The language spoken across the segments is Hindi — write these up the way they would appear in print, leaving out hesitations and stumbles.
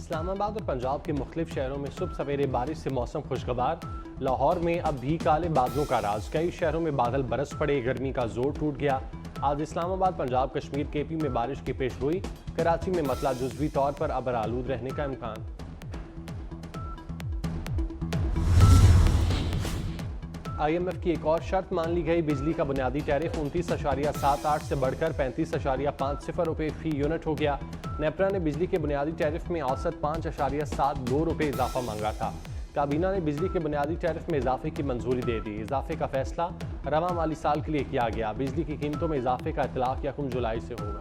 इस्लामाबाद और पंजाब के मुख्तलिफ शहरों में सुबह सवेरे बारिश से मौसम खुशगवार। लाहौर में अब भी काले बादलों का राज, कई शहरों में बादल बरस पड़े, गर्मी का जोर टूट गया। आज इस्लामाबाद, पंजाब, कश्मीर, केपी में बारिश की पेशगोई। कराची में मतला जुज़वी तौर पर अबर आलूद रहने का इम्कान। IMF की एक और शर्त मान ली गई, बिजली का बुनियादी टैरिफ 29.78 से बढ़कर 35.50 रुपये फी यूनिट हो गया। नेपरा ने बिजली के बुनियादी टैरिफ में औसत 5.72 रुपये इजाफा मांगा था। काबीना ने बिजली के बुनियादी टैरिफ में इजाफे की मंजूरी दे दी। इजाफे का फैसला रवां माली साल के लिए किया गया। बिजली की कीमतों में इजाफे का इतलाक 1 जुलाई से होगा।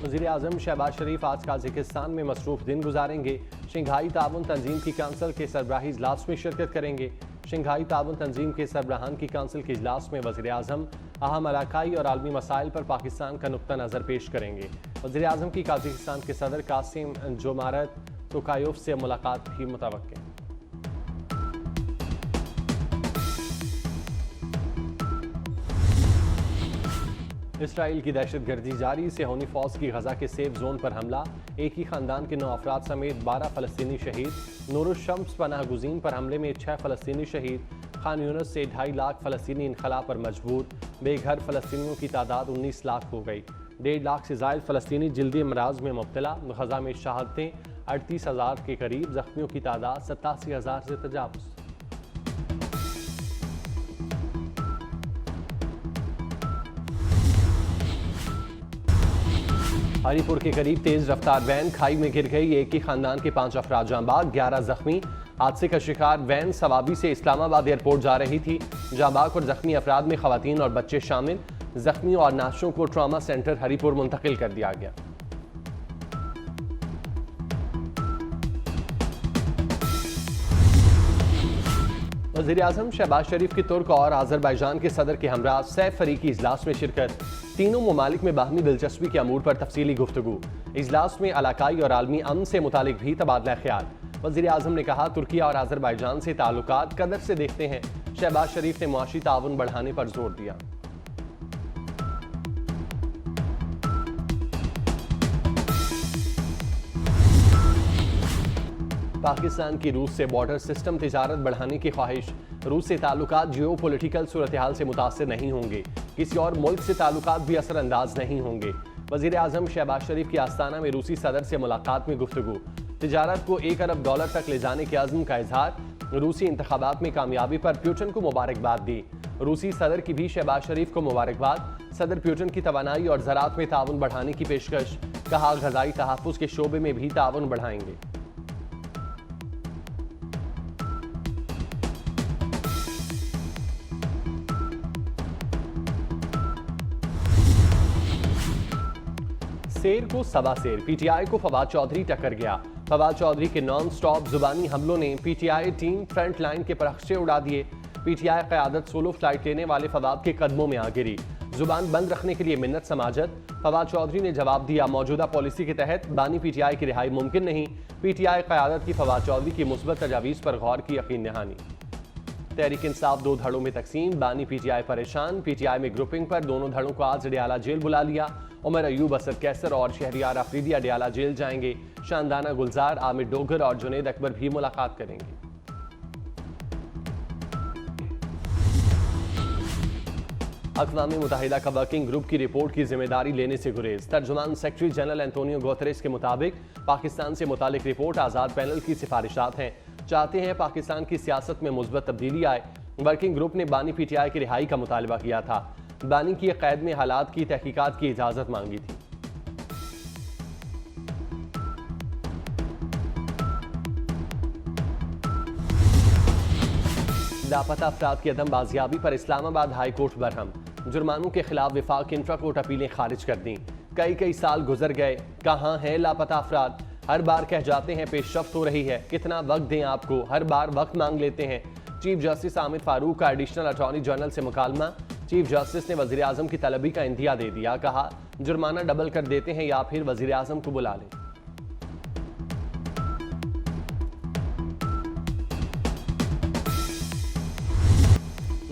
वज़ीर-ए-आज़म शहबाज शरीफ आज काज़ाकिस्तान में मसरूफ दिन गुजारेंगे। शंघाई ताउन तंजीम की काउंसिल के सरबराही इजलास में शिरकत करेंगे। शंघाई ताउन तंजीम के सरबराहान की काउंसिल के इजलास में वज़ीर-ए-आज़म अहम इलाकाई और आलमी मसाइल पर पाकिस्तान का नुक्ता नज़र पेश करेंगे। वज़ीर-ए-आज़म की काज़ाकिस्तान के सदर कासिम जोमारत तोकायोव से मुलाकात भी मुतवक्किल। इसराइल की दहशतगर्दी जारी, सेहोनी फौज की गजा के सेफ जोन पर हमला। एक ही खानदान के 9 अफराद समेत 12 फ़लस्तीनी शहीद। नूरुल शम्स पनाह गुज़ीन पर हमले में 6 फ़लस्तीनी शहीद। खान यूनिस से 2.5 लाख फ़लस्तीनी इनखला पर मजबूर। बेघर फ़लस्तीनियों की तादाद 19 लाख हो गई। 1.5 लाख से ज़ायद फ़लस्तीनी जल्दी अमराज में मुब्तला। गजा में शहादतें 38,000 के करीब, ज़ख्मियों की तादाद 87,000 से तजावुज़। हरीपुर के करीब तेज रफ्तार वैन खाई में गिर गई। एक ही खानदान के 5 अफराद जाँ बाग, 11 जख्मी। हादसे का शिकार वैन सवाबी से इस्लामाबाद एयरपोर्ट जा रही थी। जाँ बाग और जख्मी अफराद में खवातीन और बच्चे शामिल। जख्मियों और नाशों को ट्रॉमा सेंटर हरीपुर मुंतकिल कर दिया गया। वज़ीर-ए-आज़म शहबाज शरीफ की तुर्क और आज़रबाईजान के सदर के हमरा सैफ फरीकी इजलास में शिरकत। तीनों ममालिक में बाहमी दिलचस्पी के अमूर पर तफसीली गुफ्तगू। इजलास में इलाकाई और आलमी अमन से मुतालिक भी तबादला ख्याल। वज़ीर-ए-आज़म ने कहा, तुर्किया और आज़रबाईजान से ताल्लुकात कदर से देखते हैं। शहबाज शरीफ ने मुआशी ताउन बढ़ाने पर जोर दिया। पाकिस्तान की रूस से बॉर्डर सिस्टम तिजारत बढ़ाने की ख्वाहिश। रूस से ताल्लुकात जियो पॉलिटिकल सूरत हाल से मुतासिर नहीं होंगे। किसी और मुल्क से ताल्लुकात भी असरअंदाज नहीं होंगे। वज़ीर-ए-आज़म शहबाज शरीफ की आस्ताना में रूसी सदर से मुलाकात में गुफ्तगू। तिजारत को $1 अरब तक ले जाने के अज़्म का इजहार। रूसी इंतखाबात में कामयाबी पर प्यूटन को मुबारकबाद दी। रूसी सदर की भी शहबाज शरीफ को मुबारकबाद। सदर प्यूटन की तवानाई और ज़राअत में ताउन बढ़ाने की पेशकश। कहा, ग़ज़ाई तहफ़्फ़ुज़ के शोबे में भी ताउन बढ़ाएंगे। शेर को सवा शेर, PTI को फवाद चौधरी टक्कर गया। फवाद चौधरी के नॉन स्टॉप जुबानी हमलों ने PTI टीम फ्रंट लाइन के परखचे उड़ा दिए। PTI क़यादत सोलो फ्लाइट लेने वाले फवाद के कदमों में आ गिरी। जुबान बंद रखने के लिए मिन्नत समाजत। फवाद चौधरी ने जवाब दिया, मौजूदा पॉलिसी के तहत बानी PTI की रिहाई मुमकिन नहीं। PTI क़यादत की फवाद चौधरी की मुस्बत तजावीज़ पर गौर की यकीन दहानी। तहरीक इंसाफ 2 धड़ों में तकसीम, बानी PTI परेशान। PTI में ग्रुपिंग पर दोनों धड़ों को आज अडियाला जेल बुला लिया। उमर अयूब, असद कैसर और शहरियार अफरीदी अडियाला जेल जाएंगे। शानदाना गुलजार, आमिर डोगर और जुनेद अकबर भी मुलाकात करेंगे। अक़वाम मुत्तहिदा का वर्किंग ग्रुप की रिपोर्ट की जिम्मेदारी लेने से गुरेज। तर्जुमान सेक्रेटरी जनरल एंटोनियो गुतेरेस के मुताबिक पाकिस्तान से मुतालिक रिपोर्ट आज़ाद पैनल की सिफारिशात हैं। चाहते हैं पाकिस्तान की सियासत में मुस्बत तब्दीली आए। वर्किंग ग्रुप ने बानी PTI की रिहाई का मुतालबा किया था। बानी की कैद में हालात की तहकीकात की इजाज़त मांगी थी। लापता अफराद की अदम बाजियाबी पर इस्लामाबाद हाई कोर्ट बरहम। जुर्मानों के खिलाफ विफाक इंफ्रा कोर्ट अपीलें खारिज कर दी। कई साल गुजर गए, कहाँ हैं लापता अफराद? हर बार कह जाते हैं पेशरफ्त हो रही है, कितना वक्त दें आपको, हर बार वक्त मांग लेते हैं। चीफ जस्टिस आमिर फारूक का एडिशनल अटॉर्नी जनरल से मुकालमा। चीफ जस्टिस ने वज़ीर-ए-आज़म की तलबी का इंदिया दे दिया। कहा, जुर्माना डबल कर देते हैं या फिर वज़ीर-ए-आज़म को बुला लें।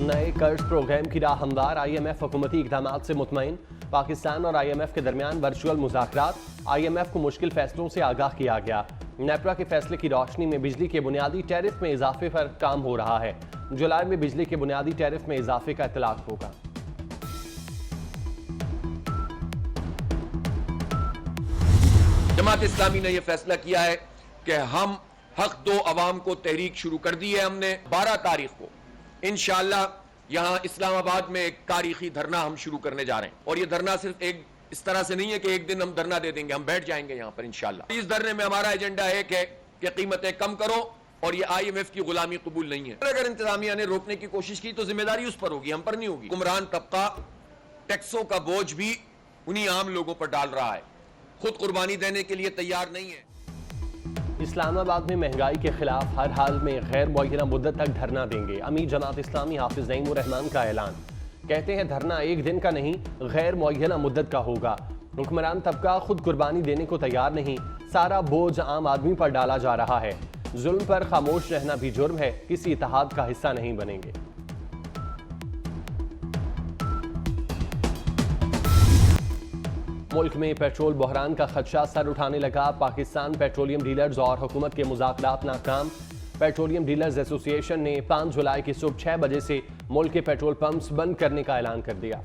नए कर्ज प्रोग्राम की राह हमवार। IMF हुकूमती इक़दामात से मुतमईन। पाकिस्तान और IMF के दरमियान वर्चुअल मुज़ाकरात, IMF को मुश्किल फैसलों से आगाह किया गया। नेपरा के फैसले की रोशनी में बिजली के बुनियादी टैरिफ में इजाफे पर काम हो रहा है। जुलाई में बिजली के बुनियादी टैरिफ में इजाफे का इतलाक होगा। जमात इस्लामी ने यह फैसला किया है कि हम हक दो अवाम को तहरीक शुरू कर दी है। हमने 12 तारीख को इंशाअल्लाह यहां इस्लामाबाद में एक तारीखी धरना हम शुरू करने जा रहे हैं। और यह धरना सिर्फ एक इस तरह से नहीं है कि एक दिन हम धरना दे देंगे, हम बैठ जाएंगे यहां पर इंशाअल्लाह। इस धरने में हमारा एजेंडा है कि कीमतें कम करो और ये IMF की गुलामी कबूल नहीं है। अगर इंतजामिया ने रोकने की कोशिश की तो जिम्मेदारी उस पर होगी, हम पर नहीं होगी। हुक्मरान तबका टैक्सों का बोझ भी उन्हीं आम लोगों पर डाल रहा है, खुद कुर्बानी देने के लिए तैयार नहीं है। इस्लामाबाद में महंगाई के खिलाफ हर हाल में गैर मुअय्यना मुद्दत तक धरना देंगे। अमीर जमात इस्लामी हाफिज नईमुर रहमान का ऐलान। कहते हैं धरना एक दिन का नहीं, गैर मुअय्यना मुद्दत का होगा। हुक्मरान तबका खुद कुर्बानी देने को तैयार नहीं, सारा बोझ आम आदमी पर डाला जा रहा है। जुल्म पर खामोश रहना भी जुर्म है, किसी इत्तेहाद का हिस्सा नहीं बनेंगे। मुल्क में पेट्रोल बहरान का खदशा सर उठाने लगा। पाकिस्तान पेट्रोलियम डीलर्स और हुकूमत के मुज़ाकरात नाकाम। पेट्रोलियम डीलर्स एसोसिएशन ने 5 जुलाई की सुबह 6 बजे से मुल्क के पेट्रोल पंप्स बंद करने का ऐलान कर दिया।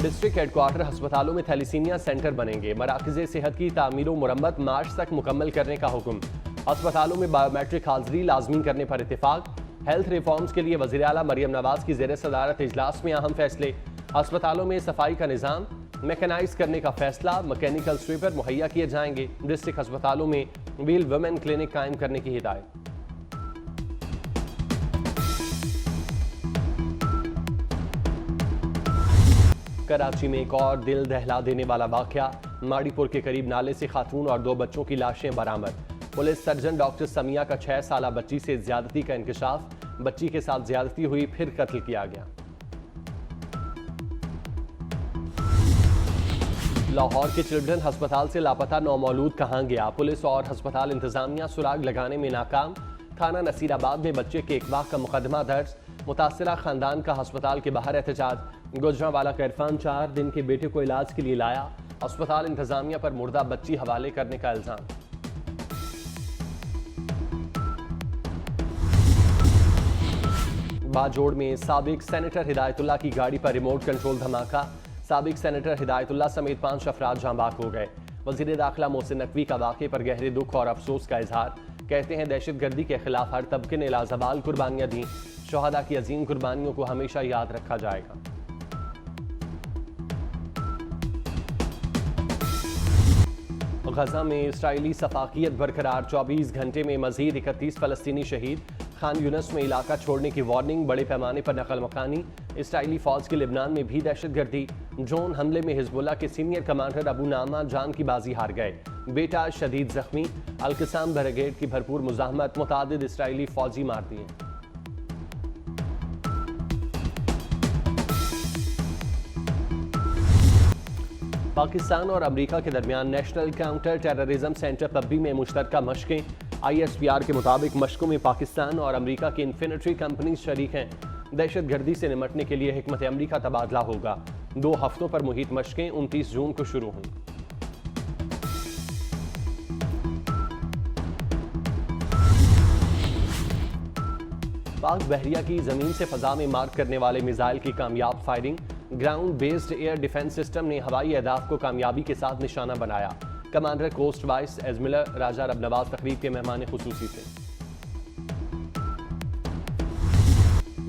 डिस्ट्रिक्ट हेडक्वार्टर अस्पतालों में थैलीसीमिया सेंटर बनेंगे। मराकज़े सेहत की तामीर व मुरम्मत मार्च तक मुकम्मल करने का हुक्म। अस्पतालों में बायोमेट्रिक हाजिरी लाजमी करने पर इत्तेफाक। हेल्थ रिफॉर्म्स के लिए वज़ीर आला मरियम नवाज की ज़ेर सदारत इजलास में अहम फैसले। अस्पतालों में सफाई का निज़ाम मैकेनाइज करने का फैसला। मैकेनिकल स्वीपर मुहैया किए जाएंगे। डिस्ट्रिक्ट अस्पतालों में व्हील वुमेन क्लिनिक कायम करने की हिदायत। कराची में एक और दिल दहला देने वाला वाकया। माड़ीपुर के करीब नाले से खातून और 2 बच्चों की लाशें बरामद। पुलिस सर्जन डॉक्टर समिया का 6 साला बच्ची से ज्यादती का इंकशाफ। बच्ची के साथ ज्यादती हुई, फिर कत्ल किया गया। लाहौर के चिल्ड्रन अस्पताल से लापता नौमौलूद कहां गया? पुलिस और अस्पताल इंतजामिया सुराग लगाने में नाकाम। थाना नसीराबाद में बच्चे के अगवा का मुकदमा दर्ज। मुतासिरा खानदान का अस्पताल के बाहर एहतजाज। गुजरांवाला का इरफान 4 दिन के बेटे को इलाज के लिए लाया। अस्पताल इंतजामिया पर मुर्दा बच्ची हवाले करने का इल्जाम। बाजोड़ में साबिक सेनेटर हिदायतुल्लाह की गाड़ी पर रिमोट कंट्रोल धमाका। साबिक सेनेटर हिदायतुल्लाह समेत 5 अफराद जाँ बाक हो गए। वज़ीर दाखिला मोहसिन नकवी का वाक़े पर गहरे दुख और अफसोस का इजहार। कहते हैं दहशतगर्दी के खिलाफ हर तबके ने लाजवाल कुर्बानियां दी। शहादा की अजीम कुर्बानियों को हमेशा याद रखा जाएगा। गजा में इसराइली सफाकियत बरकरार। 24 घंटे में मजीद 31 फलस्तीनी शहीद। खान यूनस में इलाका छोड़ने की वार्निंग। बड़े पैमाने पर नकल मकानी। इसराइली फौज के लिबनान में भी दहशतगर्दी। ड्रोन हमले में हिजबुल्लाह के सीनियर कमांडर अबू नामा जान की बाजी हार गए। बेटा शदीद जख्मी। अल-क़िसाम ब्रिगेड की भरपूर मुज़ाहमत। मुतादिद इसराइली फौजी मार दिए। पाकिस्तान और अमेरिका के दरमियान नेशनल काउंटर टेररिज्म सेंटर पब्बी में मुश्तरका मशकें। ISPR के मुताबिक मशकों में पाकिस्तान और अमेरिका की इन्फिनिट्री कंपनी शरीक हैं। दहशतगर्दी से निमटने के लिए हिकमत अमली का तबादला होगा। 2 हफ्तों पर मुहित मशकें 29 जून को शुरू होंगी। पाक बहरिया की जमीन से फजा में मार करने वाले मिसाइल की कामयाब firing. Ground based air defence system ने हवाई अहदाफ को कामयाबी के साथ निशाना बनाया। कमांडर कोस्ट वाइस एडमिरल राजा रब नवाज तकरीब के मेहमान खुसूसी थे।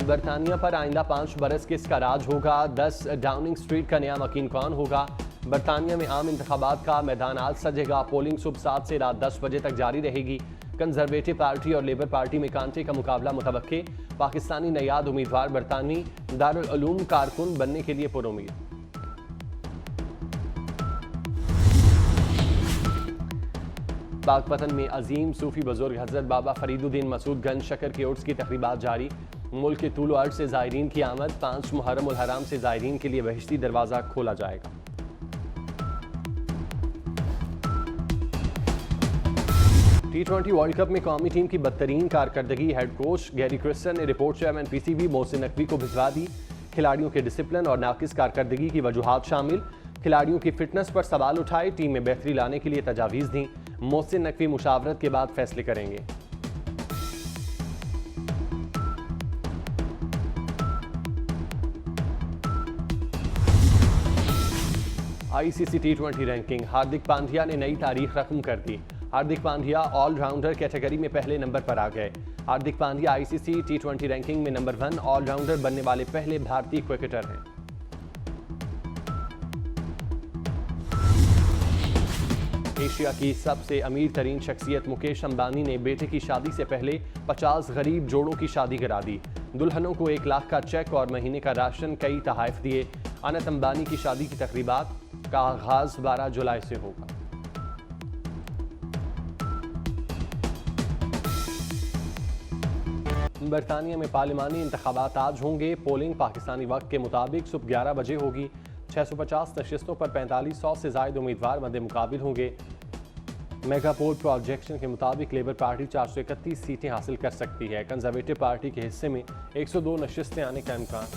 बरतानिया पर आइंदा 5 बरस किसका राज होगा? 10 डाउनिंग स्ट्रीट का नया मकीन कौन होगा? बरतानिया में आम इंतखाबात का मैदान आज सजेगा। पोलिंग सुबह 7 से रात 10 बजे तक जारी रहेगी। कंजर्वेटिव पार्टी और लेबर पार्टी में कांटे का मुकाबला मुतवक्के। पाकिस्तानी नयाद उम्मीदवार बरतानी दारुल उलूम कारकुन बनने के लिए पुरुमीद। पाकपतन में अजीम सूफी बुजुर्ग हजरत बाबा फरीदुद्दीन मसूद गंज शकर के उर्स की तकरीबात जारी। मुल्क के तूल अर्ज से ज़ायरीन की आमद। 5 मुहर्रम उल हराम से ज़ायरीन के लिए बहिश्ती दरवाज़ा खोला जाएगा। T20 वर्ल्ड कप में कौमी टीम की बदतरीन कारकर्दगी हेड कोच गैरी क्रिस्टन ने report chairman PCB Mohsin Naqvi को भिजवा दी। खिलाड़ियों के डिसिप्लिन और नाकिस कारकर्दगी की वजूहात शामिल, खिलाड़ियों की फिटनेस पर सवाल उठाए, टीम में बेहतरी लाने के लिए तजावीज़ दी। मोहसिन नकवी मुशावरत के बाद फैसले करेंगे। ICC T20 ranking, Hardik Pandya ने नई तारीख रकम कर दी। हार्दिक पांड्या ऑलराउंडर कैटेगरी में पहले नंबर पर आ गए। Hardik Pandya ICC T20 ranking में नंबर 1 ऑलराउंडर बनने वाले पहले भारतीय क्रिकेटर हैं। एशिया की सबसे अमीर तरीन शख्सियत मुकेश अंबानी ने बेटे की शादी से पहले 50 गरीब जोड़ों की शादी करा दी। दुल्हनों को 1 लाख का चेक और महीने का राशन, कई तोहफे दिए। अनंत अंबानी की शादी की तकरीबात का आगाज 12 जुलाई से होगा। बरतानिया में पार्लिमानी इंतखाबात आज होंगे। पोलिंग पाकिस्तानी वक्त के मुताबिक सुबह 11 बजे होगी। 650 नशिस्तों पर 4500 से ज़ायद उम्मीदवार मद्दे मुकाबिल होंगे। मेगा पोल प्रोजेक्शन के मुताबिक लेबर पार्टी 431 सीटें हासिल कर सकती है। कंजर्वेटिव पार्टी के हिस्से में 102 नशिस्तें आने का इम्कान।